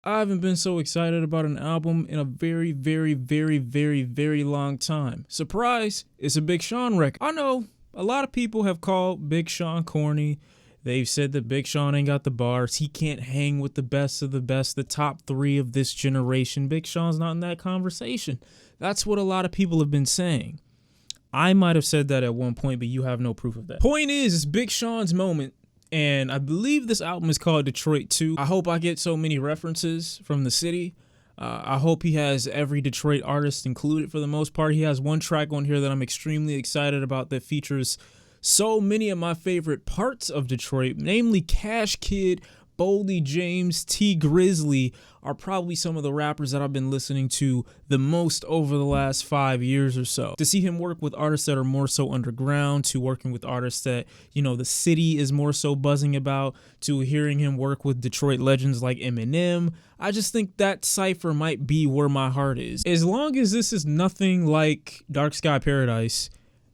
I haven't been so excited about an album in a very, very, very, very, very long time. Surprise, it's a Big Sean record. I know a lot of people have called Big Sean corny. They've said that Big Sean ain't got the bars. He can't hang with the best of the best, the top three of this generation. Big Sean's not in that conversation. That's what a lot of people have been saying. I might have said that at one point, but you have no proof of that. Point is, it's Big Sean's moment. And I believe this album is called Detroit 2. I hope I get so many references from the city. I hope he has every Detroit artist included for the most part. He has one track on here that I'm extremely excited about that features so many of my favorite parts of Detroit, namely Kash Kid, Boldy, James, T Grizzley are probably some of the rappers that I've been listening to the most over the last 5 years or so. To see him work with artists that are more so underground, to working with artists that, you know, the city is more so buzzing about, to hearing him work with Detroit legends like Eminem, I just think that Cipher might be where my heart is. As long as this is nothing like Dark Sky Paradise,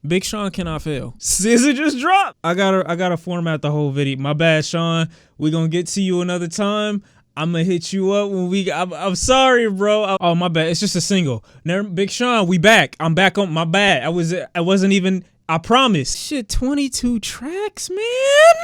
Big Sean cannot fail. SZA just dropped. I gotta format the whole video. My bad, Sean. We gonna get to you another time. I'm gonna hit you up when we. I'm sorry, bro. Oh, my bad. It's just a single. Never, Big Sean, we back. I'm back on. My bad. I wasn't even. I promise. Shit, 22 tracks, man.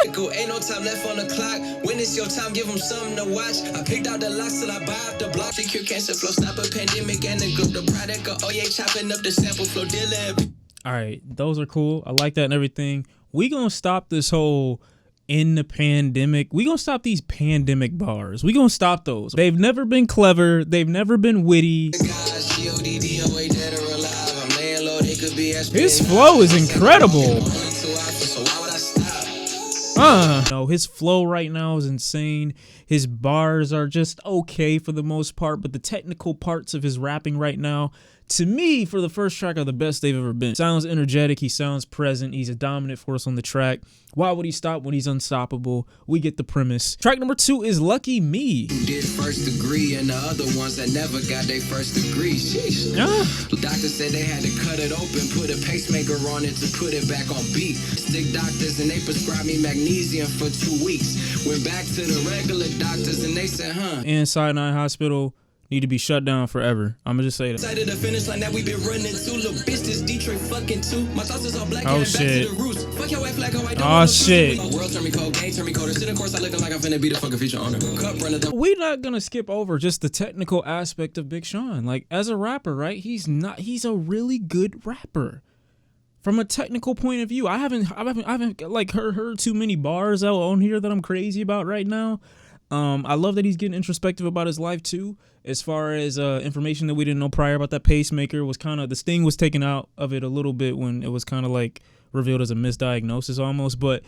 Ain't no time left on the clock. When it's your time, give them something to watch. I picked out the locks till I buy up the block. Secure cancer flow, stop a pandemic and the group. The product of, oh yeah, chopping up the sample flow, dealing. All right, those are cool. I like that and everything. We gonna stop this whole in the pandemic. We gonna stop these pandemic bars. We gonna stop those. They've never been clever. They've never been witty. His flow is incredible. No, his flow right now is insane. His bars are just okay for the most part, but the technical parts of his rapping right now, to me, for the first track, are the best they've ever been. Sounds energetic, he sounds present, he's a dominant force on the track. Why would he stop when he's unstoppable? We get the premise. Track number 2 is Lucky Me. Did first degree and the other ones that never got their first degree. Sheesh. The doctor said they had to cut it open, put a pacemaker on it to put it back on beat. Stick doctors and they prescribed me magnesium for 2 weeks. Went back to the regular doctors and they said, And Sinai Hospital need to be shut down forever. I'ma just say that. Side of the finish line that we been running to. Little bitch, this Detroit fucking too. My thoughts is all black. Oh shit. Back to the roots. Fuck your wife like how I don't. Oh shit. World turn me cold, game turn me colder. Sit in course, I looking like I'm finna be the fucking feature on it. Cup runner. We're not gonna skip over just the technical aspect of Big Sean. Like, as a rapper, right? He's a really good rapper. From a technical point of view, I haven't like heard too many bars out on here that I'm crazy about right now. I love that he's getting introspective about his life too. As far as information that we didn't know prior about that pacemaker, was kind of, the sting was taken out of it a little bit when it was kind of like revealed as a misdiagnosis almost. But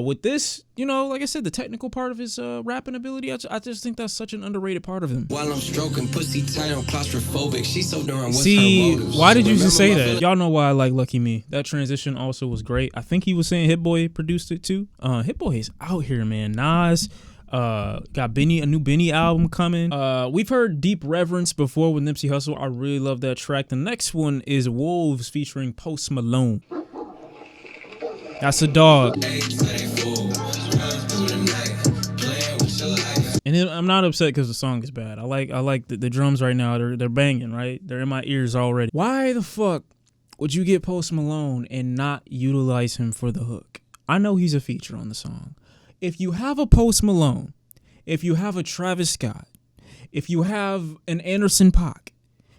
with this, you know, like I said, the technical part of his rapping ability, I just think that's such an underrated part of him. While I'm stroking pussy tight, I'm claustrophobic. She's so darn. See, why did you just say that? Y'all know why I like Lucky Me. That transition also was great. I think he was saying Hit Boy produced it too. Hit Boy is out here, man. Nas. Got a new Benny album coming. We've heard Deep Reverence before with Nipsey Hussle. I really love that track. The next one is Wolves featuring Post Malone. That's a dog. And I'm not upset because the song is bad. I like the drums right now. They're banging, right? They're in my ears already. Why the fuck would you get Post Malone and not utilize him for the hook? I know he's a feature on the song. If you have a Post Malone, if you have a Travis Scott, if you have an Anderson .Paak,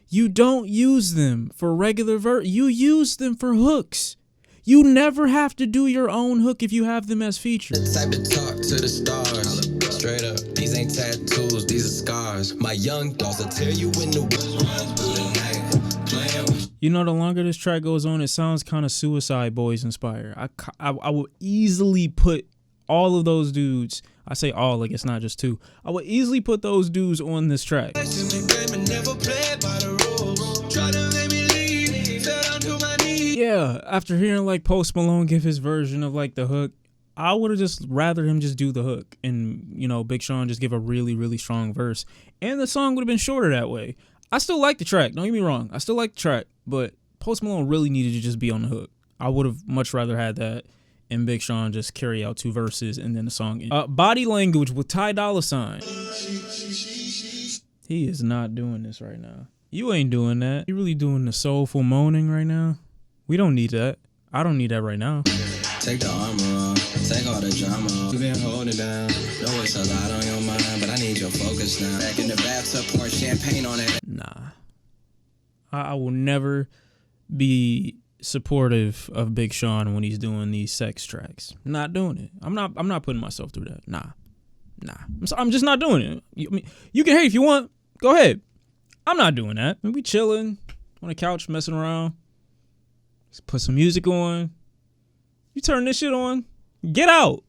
you don't use them for regular you use them for hooks. You never have to do your own hook if you have them as features. Type to talk to the stars. Straight up, these ain't tattoos, these are scars. My young dogs will tell you when the run through the night. Playing. You know, the longer this track goes on, it sounds kind of Suicide Boys inspired. I would easily put all of those dudes, I say all, like it's not just two, I would easily put those dudes on this track. Yeah, after hearing like Post Malone give his version of like the hook, I would have just rather him just do the hook and, you know, Big Sean just give a really, really strong verse. And the song would have been shorter that way. I still like the track, don't get me wrong. I still like the track, but Post Malone really needed to just be on the hook. I would have much rather had that and Big Sean just carry out 2 verses and then the song. Body Language with Ty Dolla $ign. He is not doing this right now. You ain't doing that. You really doing the soulful moaning right now? We don't need that. I don't need that right now. Take the armor off, take all the drama off. You been holding down. Know it's a lot on your mind, but I need your focus now. Back in the bathtub, pour champagne on it. Nah. I will never be supportive of Big Sean when he's doing these sex tracks. Not doing it. I'm not putting myself through that. Nah. I'm just not doing it. You can hate if you want. Go ahead. I'm not doing that. We chilling on the couch, messing around. Just put some music on. You turn this shit on. Get out.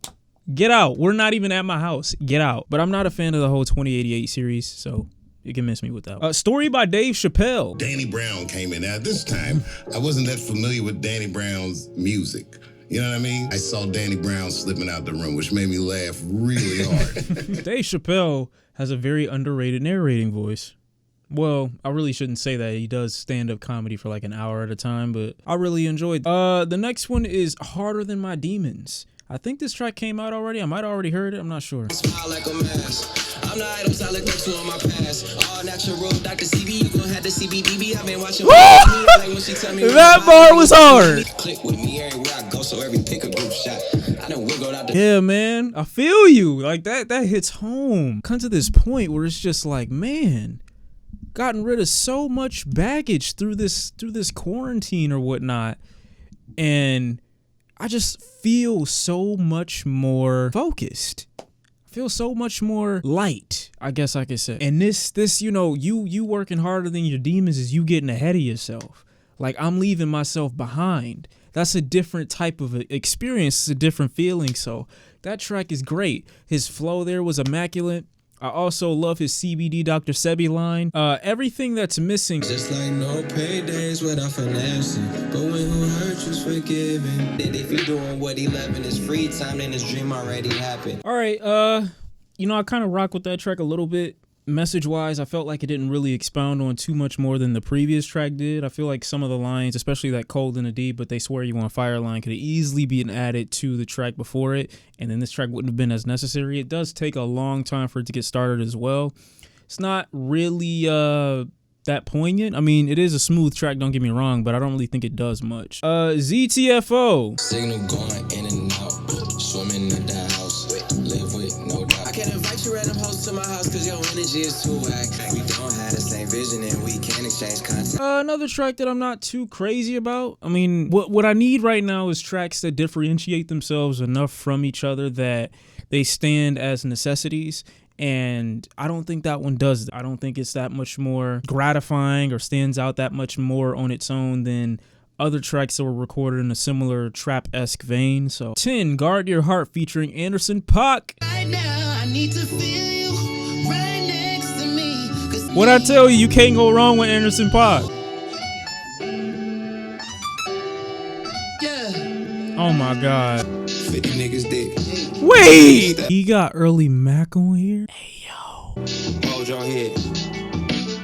Get out. We're not even at my house. Get out. But I'm not a fan of the whole 2088 series, so you can miss me with that. Story by Dave Chappelle. Danny Brown came in. Now, this time, I wasn't that familiar with Danny Brown's music. You know what I mean? I saw Danny Brown slipping out the room, which made me laugh really hard. Dave Chappelle has a very underrated narrating voice. Well, I really shouldn't say that. He does stand-up comedy for like an hour at a time, but I really enjoyed it. The next one is Harder Than My Demons. I think this track came out already. I might have already heard it. I'm not sure. Smile like a mask. I'm the items I look up to on my past. All natural, Dr. CB, you gon' have the CBDB. I've been watching like when she tell me that bar was hard. Click with me everywhere I go, so every pick a group shot. I done wiggled out the Yeah, man. I feel you. Like that hits home. Come to this point where it's just like, man, gotten rid of so much baggage through this quarantine or whatnot, and I just feel so much more focused. I feel so much more light, I guess I could say. And this, you working harder than your demons is you getting ahead of yourself. Like, I'm leaving myself behind. That's a different type of experience. It's a different feeling. So that track is great. His flow there was immaculate. I also love his CBD Dr. Sebi line. Everything that's missing. Just like no paydays without finessing. But when who hurt you's forgiven. And if you're doing what he love in his free time, then his dream already happened. All right, I kind of rock with that track a little bit. Message-wise, I felt like it didn't really expound on too much more than the previous track did. I feel like some of the lines, especially that cold in the deep, but they swear you on fire line, could have easily been added to the track before it, and then this track wouldn't have been as necessary. It does take a long time for it to get started as well. It's not really that poignant. I mean, it is a smooth track, don't get me wrong, but I don't really think it does much. ZTFO. Signal going in and out, swimming in the house, live with no doubt. I can't invite you random hoes to my house because your energy is too whack. We don't have the same vision and we can't exchange content. Another track that I'm not too crazy about. I mean, what I need right now is tracks that differentiate themselves enough from each other that they stand as necessities. And I don't think that one does. I don't think it's that much more gratifying or stands out that much more on its own than other tracks that were recorded in a similar trap-esque vein. So 10, Guard Your Heart featuring Anderson .Paak. Right now, I need to feel you right next to me. What I tell you, you can't go wrong with Anderson .Paak. Yeah. Oh my God. 50 niggas dick. Wait! He got Earlly Mac on here? Hey, yo. Hold your head.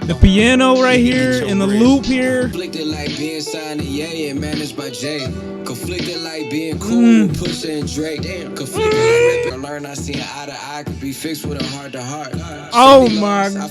The piano right here and the loop here. Conflicted like being signed to Ye and managed by Jay. Conflicted like being cool with Pusha and Drake. Damn. Conflicted like rapping. Learn I see an eye to eye could be fixed with a heart to heart. Oh my God.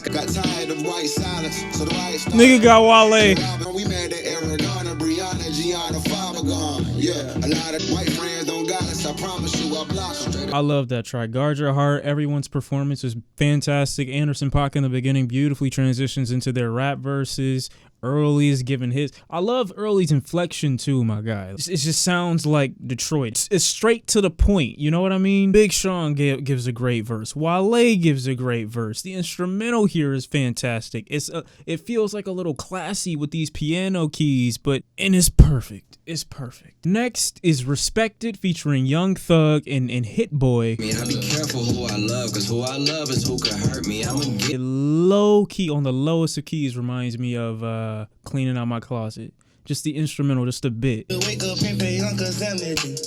Got tired of white silence, so the white Nigga got Wale. We mad at Erykah, Brianna, Gianna, Father gone. Yeah, a lot of white friends don't got us. I promise you, I'll block them. I love that track. Guard Your Heart. Everyone's performance is fantastic. Anderson .Paak in the beginning beautifully transitions into their rap verses. Earlly is giving his. I love Early's inflection too, my guy. It just sounds like Detroit. It's straight to the point. You know what I mean? Big Sean gives a great verse. Wale gives a great verse. The instrumental here is fantastic. It feels like a little classy with these piano keys, and it's perfect. It's perfect. Next is Respected featuring Young Thug and Hit Boy. I mean, I be careful who I love, because who I love is who could hurt me. I'ma get low key, on the lowest of keys, reminds me of Cleaning Out My Closet. Just the instrumental, just a bit. Wake up and pay Uncle Samedi.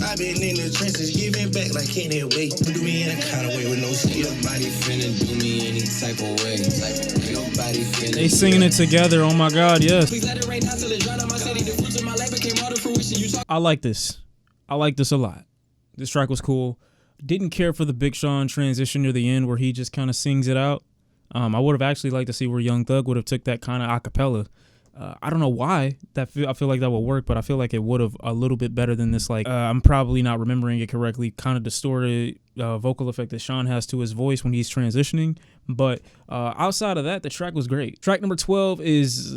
I've been in the trenches, giving back like can't wait. Do me in a kind of way with no skill. Nobody finna do me any type of way. Nobody finna. They singing it together. Oh my God, yes. Please let it rain down till it drown on my city. The fruits of my labor came all to fruition. You talk. I like this. I like this a lot. This track was cool. Didn't care for the Big Sean transition near the end where he just kind of sings it out. I would have actually liked to see where Young Thug would have took that kind of acapella. I don't know why I feel like that would work, but I feel like it would have a little bit better than this. Like I'm probably not remembering it correctly. Kind of distorted vocal effect that Sean has to his voice when he's transitioning. But outside of that, the track was great. Track number 12 is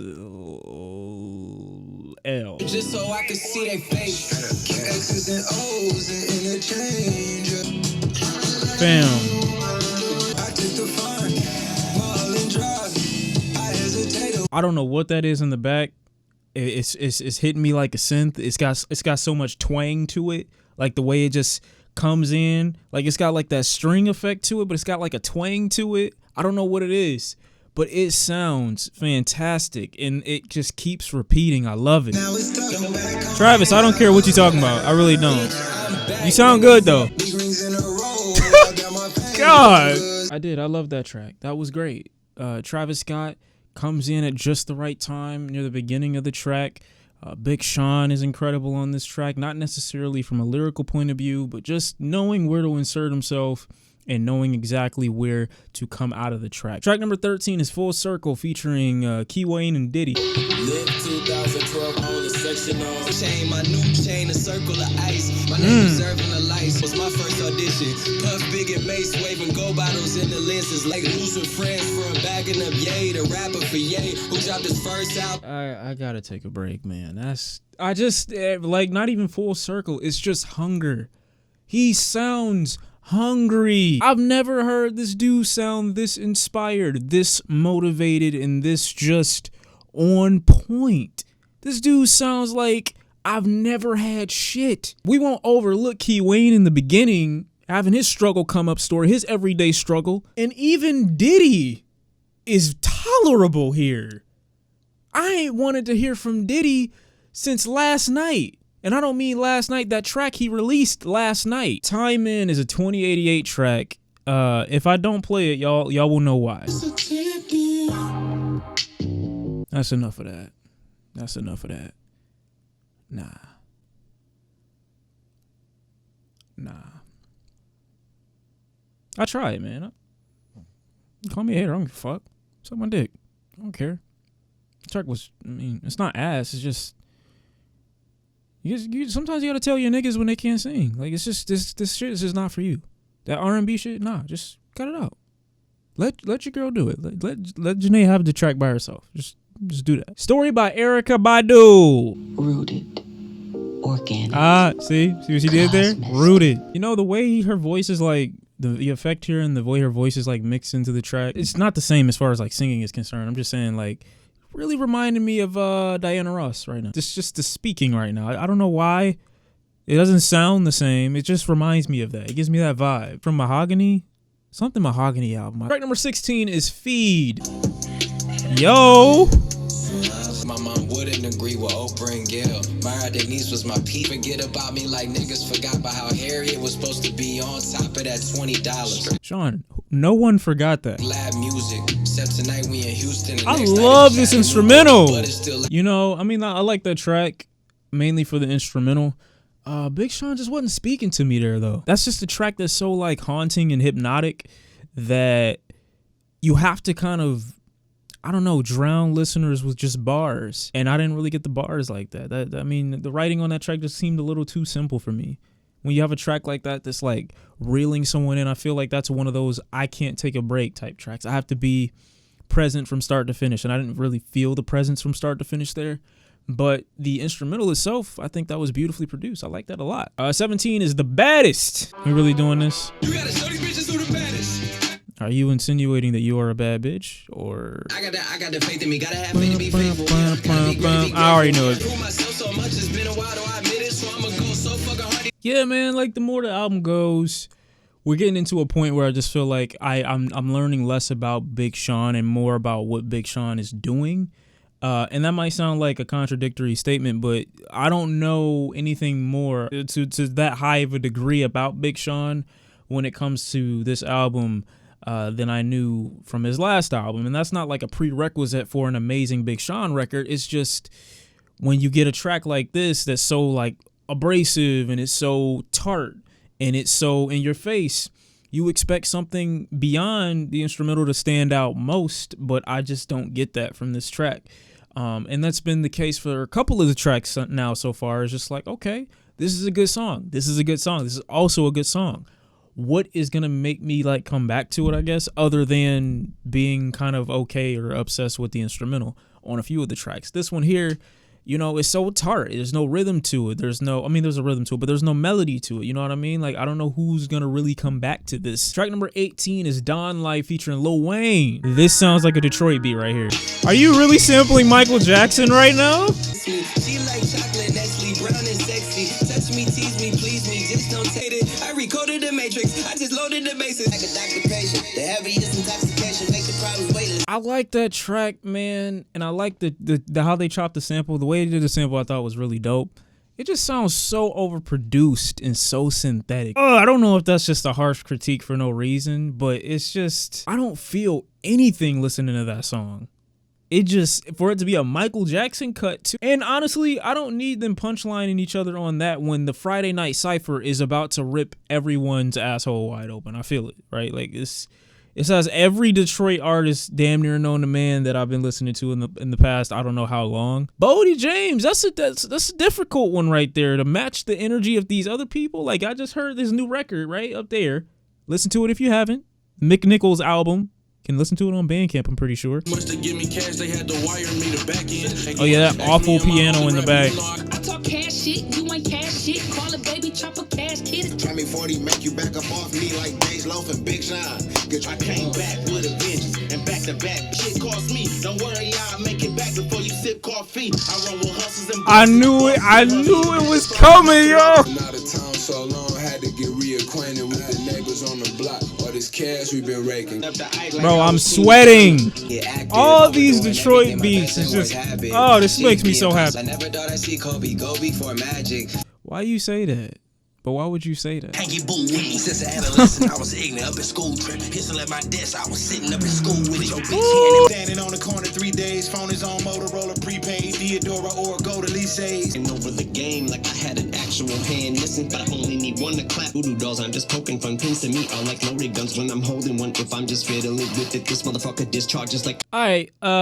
L. Just so I could see their face. X's and O's and interchange. Fam. I took the fun. Marlin Drive. I hesitate. I don't know what that is in the back. It's hitting me like a synth. It's got so much twang to it. Like the way it just comes in. Like it's got like that string effect to it, but it's got like a twang to it. I don't know what it is, but it sounds fantastic and it just keeps repeating. I love it. Travis, I don't care what you're talking about. I really don't. You sound good though. God. I love that track. That was great. Travis Scott comes in at just the right time near the beginning of the track. Big Sean is incredible on this track, not necessarily from a lyrical point of view, but just knowing where to insert himself and knowing exactly where to come out of the track. Track number 13 is Full Circle featuring Wayne and Diddy. Live 2012 on the section on chain, my new chain, a circle of ice. My name is Irvin the Lights. Was my first audition. Puff Big and Mace waving gold bottles in the lenses like losing friends from bagging up Ye, the rapper for Ye, who dropped his first album. I gotta take a break, man. I just like not even Full Circle. It's just hunger. He sounds hungry. I've never heard this dude sound this inspired, this motivated, and this just on point. This dude sounds like I've never had shit. We won't overlook Wayne in the beginning, having his struggle come up story, his everyday struggle. And even Diddy is tolerable here. I ain't wanted to hear from Diddy since last night. And I don't mean last night, that track he released last night. Time In is a 2088 track. If I don't play it, y'all will know why. That's enough of that. That's enough of that. Nah. I try it, man. Call me a hater. I don't give a fuck. Suck my dick. I don't care. The track was, I mean, it's not ass. It's just, sometimes you gotta tell your niggas when they can't sing. Like, it's just, this shit is just not for you. That R&B shit, nah, just cut it out. Let your girl do it. Let Jhene have the track by herself. Just do that. Story by Erykah Badu. Rooted. Organic. See what she did there? Rooted. You know, the way her voice is like, the effect here and the way her voice is like mixed into the track, it's not the same as far as like singing is concerned. I'm just saying, like, really reminding me of Diana Ross right now. Just the speaking right now. I don't know why. It doesn't sound the same. It just reminds me of that. It gives me that vibe. From Mahogany? Something Mahogany album. Track number 16 is Feed. Yo! My mom wouldn't agree with Oprah and Gail. Mara Denise was my peep. Forget about me like niggas forgot about how Harriet was supposed to be on top of that $20. Sean, no one forgot that. Lab music. Except tonight we in Houston. I love this instrumental. You know, I mean, I like that track mainly for the instrumental. Big Sean just wasn't speaking to me there, though. That's just a track that's so like haunting and hypnotic that you have to kind of, I don't know, drown listeners with just bars. And I didn't really get the bars like that. I mean, the writing on that track just seemed a little too simple for me. When you have a track like that that's like reeling someone in, I feel like that's one of those I can't take a break type tracks. I have to be present from start to finish. And I didn't really feel the presence from start to finish there. But the instrumental itself, I think that was beautifully produced. I like that a lot. 17 is The Baddest. You really doing this? You gotta show these bitches who the baddest. Are you insinuating that you are a bad bitch, or? I got the faith in me. Gotta have faith to be faithful. I already know it. Prove myself so much. It's been a while, though I admit it. So I'ma go so fucking hard. Yeah, man. Like the more the album goes, we're getting into a point where I just feel like I'm learning less about Big Sean and more about what Big Sean is doing. And that might sound like a contradictory statement, but I don't know anything more to that high of a degree about Big Sean when it comes to this album than I knew from his last album. And that's not like a prerequisite for an amazing Big Sean record. It's just when you get a track like this that's so like abrasive and it's so tart and it's so in your face, You expect something beyond the instrumental to stand out most, but I just don't get that from this track. And that's been the case for a couple of the tracks now so far. It's just like, okay, this is a good song. This is a good song. This is also a good song. What is going to make me like come back to it, I guess, other than being kind of okay or obsessed with the instrumental on a few of the tracks. This one here, you know, it's so tart. There's no rhythm to it. There's a rhythm to it, but there's no melody to it. You know what I mean? Like, I don't know who's going to really come back to this. Track number 18 is Don Life featuring Lil Wayne. This sounds like a Detroit beat right here. Are you really sampling Michael Jackson right now? She like chocolate, Nestle, brown and sexy. Touch me, tease me, please me, just don't take it. I recoded the matrix, I just loaded the bases. Like a doctor patient, the heaviest intoxication make the problems weightless. I like that track, man, and I like the how they chopped the sample. The way they did the sample I thought was really dope. It just sounds so overproduced and so synthetic. I don't know if that's just a harsh critique for no reason, but it's just, I don't feel anything listening to that song. It just, for it to be a Michael Jackson cut too. And honestly, I don't need them punchlining each other on that when the Friday night Cipher is about to rip everyone's asshole wide open. I feel it, right? Like it has every Detroit artist damn near known to man that I've been listening to in the past. I don't know how long. Boldy James, that's a difficult one right there to match the energy of these other people. Like, I just heard this new record right up there. Listen to it if you haven't. Mick Nichols' album. Can listen to it on Bandcamp, I'm pretty sure. Oh yeah, that awful piano in the back. I talk cash shit, you ain't cash shit. Call a baby, chop a cash kid. Try me 40, make you back up off me like Days Loaf and Big Sean. I came back with a vengeance and back to back. Shit cost me. Don't worry, I'll make it back before you sip coffee. I roll with hustles and I knew it was coming, yo. Out of town so long, had to get reacquainted with the neighbors on the block. All this cash we've been raking. Bro, I'm sweating. All these Detroit beats is just, oh, this makes me so happy. I never thought I'd see Kobe go before Magic. Why you say that? But why would you say that? Can't get boo with me since an adolescent. I was ignorant up in school trip. Pistol at my desk, I was sitting up in school with it. Your bitch standing on the corner 3 days. Phone is on Motorola prepaid. Theodora or go to Lysays. And over the game like I had an actual hand. Listen, but I only need one to clap. Voodoo dolls, I'm just poking fun pins to me. I like loaded guns when I'm holding one. If I'm just fiddling with it, this motherfucker discharges like. Alright, I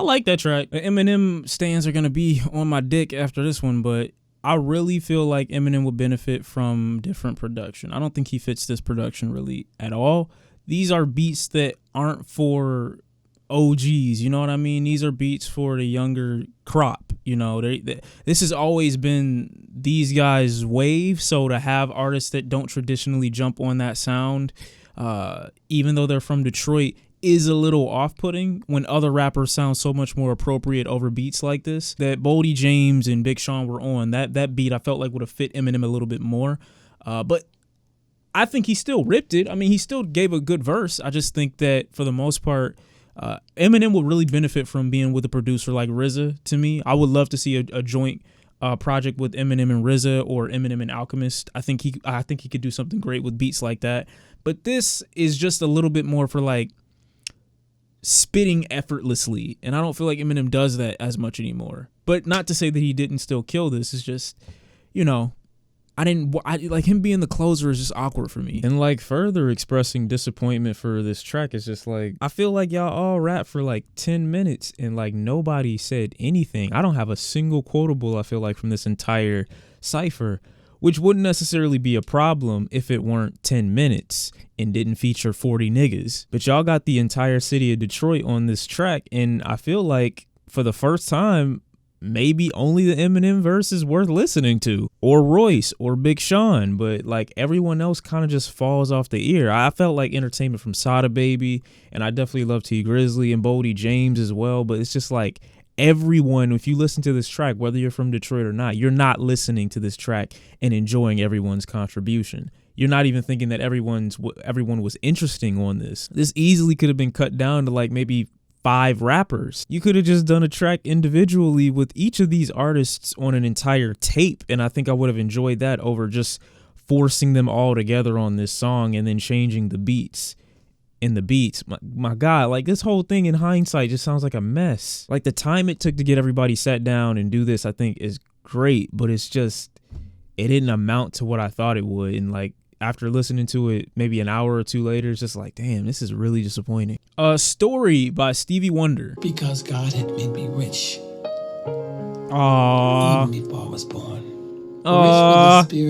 like that track. The Eminem stands are gonna be on my dick after this one, but I really feel like Eminem would benefit from different production. I don't think he fits this production really at all. These are beats that aren't for OGs, you know what I mean? These are beats for the younger crop, you know. This has always been these guys' wave, so to have artists that don't traditionally jump on that sound, even though they're from Detroit, is a little off-putting when other rappers sound so much more appropriate over beats like this. That Boldy James and Big Sean were on, that beat I felt like would have fit Eminem a little bit more. But I think he still ripped it. I mean, he still gave a good verse. I just think that for the most part, Eminem would really benefit from being with a producer like RZA to me. I would love to see a joint project with Eminem and RZA or Eminem and Alchemist. I think he could do something great with beats like that. But this is just a little bit more for like spitting effortlessly, and I don't feel like Eminem does that as much anymore. But not to say that he didn't still kill this. It's just, you know, I like him being the closer is just awkward for me. And like further expressing disappointment for this track is just like, I feel like y'all all rap for like 10 minutes and like nobody said anything. I don't have a single quotable, I feel like, from this entire Cipher, which wouldn't necessarily be a problem if it weren't 10 minutes and didn't feature 40 niggas. But y'all got the entire city of Detroit on this track, and I feel like for the first time, maybe only the Eminem verse is worth listening to, or Royce or Big Sean, but like everyone else kind of just falls off the ear. I felt like entertainment from Sada Baby, and I definitely love T Grizzley and Boldy James as well, but it's just like everyone, if you listen to this track, whether you're from Detroit or not, you're not listening to this track and enjoying everyone's contribution. You're not even thinking that everyone was interesting on this. This easily could have been cut down to like maybe 5 rappers. You could have just done a track individually with each of these artists on an entire tape, and I think I would have enjoyed that over just forcing them all together on this song and then changing the beats. My God, like this whole thing in hindsight just sounds like a mess. Like the time it took to get everybody sat down and do this, I think is great, but it's just, it didn't amount to what I thought it would. And like, after listening to it maybe an hour or two later, it's just like, damn, this is really disappointing. Story by Stevie Wonder. Because God had made me rich. Aww. Even before I was born.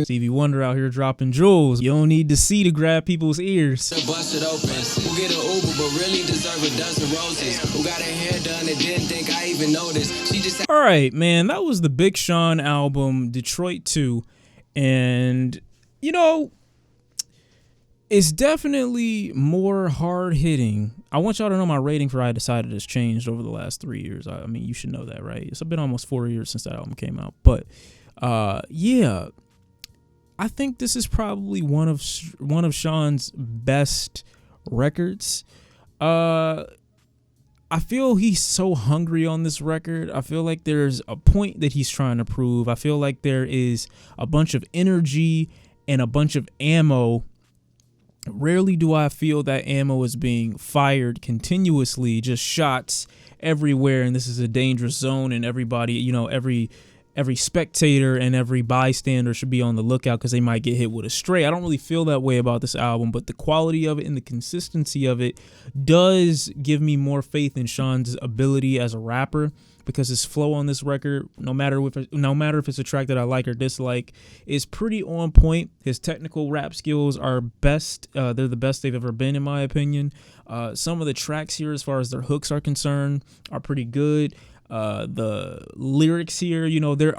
Stevie Wonder out here dropping jewels. You don't need to see to grab people's ears. Bust it open. Who get an Uber but really deserve a dozen roses? Who got her hair done and didn't think I even noticed? She just. All right, man, that was the Big Sean album, Detroit 2. And, you know, it's definitely more hard hitting. I want y'all to know my rating for I Decided has changed over the last 3 years. I mean, you should know that, right? It's been almost 4 years since that album came out. But yeah, I think this is probably one of Sean's best records. I feel he's so hungry on this record. I feel like there's a point that he's trying to prove. I feel like there is a bunch of energy and a bunch of ammo. Rarely do I feel that ammo is being fired continuously, just shots everywhere, and this is a dangerous zone, and everybody, you know, every spectator and every bystander should be on the lookout because they might get hit with a stray. I don't really feel that way about this album, but the quality of it and the consistency of it does give me more faith in Sean's ability as a rapper, because his flow on this record, no matter if it's a track that I like or dislike, is pretty on point. His technical rap skills are best. They're the best they've ever been, in my opinion. Some of the tracks here, as far as their hooks are concerned, are pretty good. The lyrics here, you know, there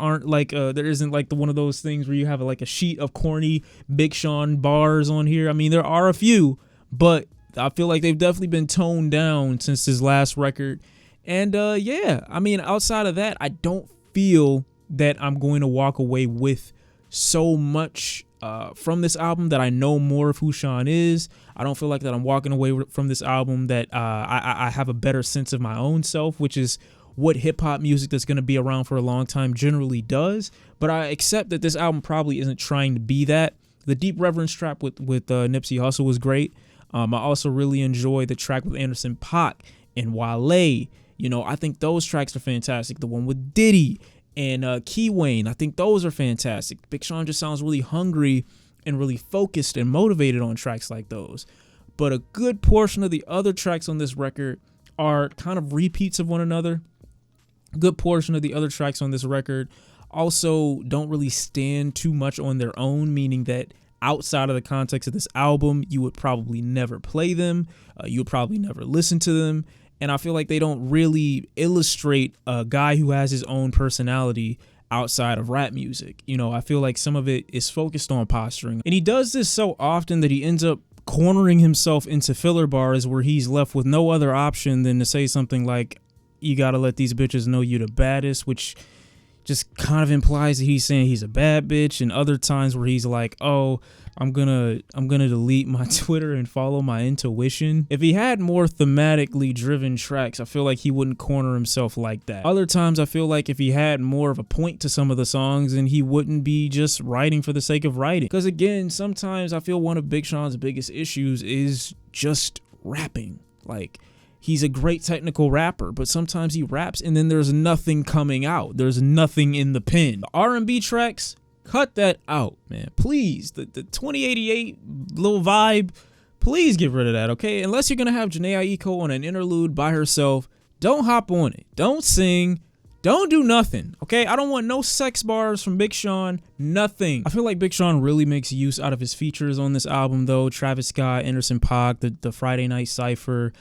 isn't like one of those things where you have like a sheet of corny Big Sean bars on here. I mean, there are a few, but I feel like they've definitely been toned down since his last record. And yeah, I mean, outside of that, I don't feel that I'm going to walk away with so much from this album that I know more of who Sean is. I don't feel like that I'm walking away from this album that I have a better sense of my own self, which is what hip-hop music that's going to be around for a long time generally does. But I accept that this album probably isn't trying to be that. The Deep Reverence track with Nipsey Hussle was great. I also really enjoy the track with Anderson .Paak and Wale. You know, I think those tracks are fantastic. The one with Diddy and Wayne, I think those are fantastic. Big Sean just sounds really hungry and really focused and motivated on tracks like those. But a good portion of the other tracks on this record are kind of repeats of one another. A good portion of the other tracks on this record also don't really stand too much on their own, meaning that outside of the context of this album, you would probably never play them. You would probably never listen to them. And I feel like they don't really illustrate a guy who has his own personality outside of rap music. You know, I feel like some of it is focused on posturing. And he does this so often that he ends up cornering himself into filler bars where he's left with no other option than to say something like, you gotta let these bitches know you the baddest, which just kind of implies that he's saying he's a bad bitch. And other times where he's like, oh, I'm gonna delete my Twitter and follow my intuition. If he had more thematically driven tracks, I feel like he wouldn't corner himself like that. Other times I feel like if he had more of a point to some of the songs, then he wouldn't be just writing for the sake of writing. Because again, sometimes I feel one of Big Sean's biggest issues is just rapping. Like, he's a great technical rapper, but sometimes he raps and then there's nothing coming out. There's nothing in the pen. The R&B tracks, cut that out, man. Please, the 2088 little vibe, please get rid of that, okay? Unless you're going to have Jhene Aiko on an interlude by herself, don't hop on it. Don't sing. Don't do nothing, okay? I don't want no sex bars from Big Sean, nothing. I feel like Big Sean really makes use out of his features on this album, though. Travis Scott, Anderson .Paak, the Friday Night Cipher,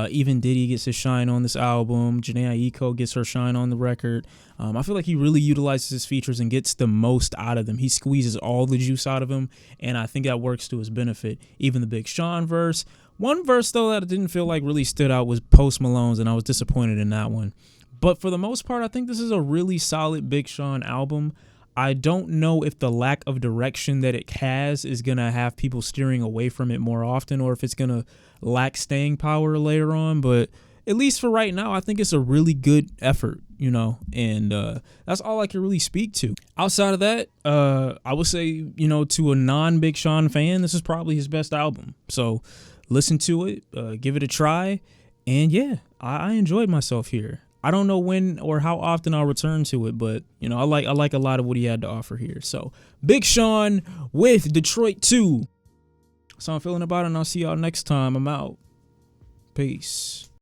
even Diddy gets his shine on this album. Jhene Aiko gets her shine on the record. I feel like he really utilizes his features and gets the most out of them. He squeezes all the juice out of them, and I think that works to his benefit. Even the Big Sean verse. One verse, though, that I didn't feel like really stood out was Post Malone's, and I was disappointed in that one. But for the most part, I think this is a really solid Big Sean album. I don't know if the lack of direction that it has is going to have people steering away from it more often, or if it's going to lack staying power later on. But at least for right now, I think it's a really good effort, you know, and that's all I can really speak to. Outside of that, I would say, you know, to a non-Big Sean fan, this is probably his best album. So listen to it, give it a try. And yeah, I enjoyed myself here. I don't know when or how often I'll return to it, but you know, I like a lot of what he had to offer here. So Big Sean with Detroit 2. That's how I'm feeling about it, and I'll see y'all next time. I'm out. Peace.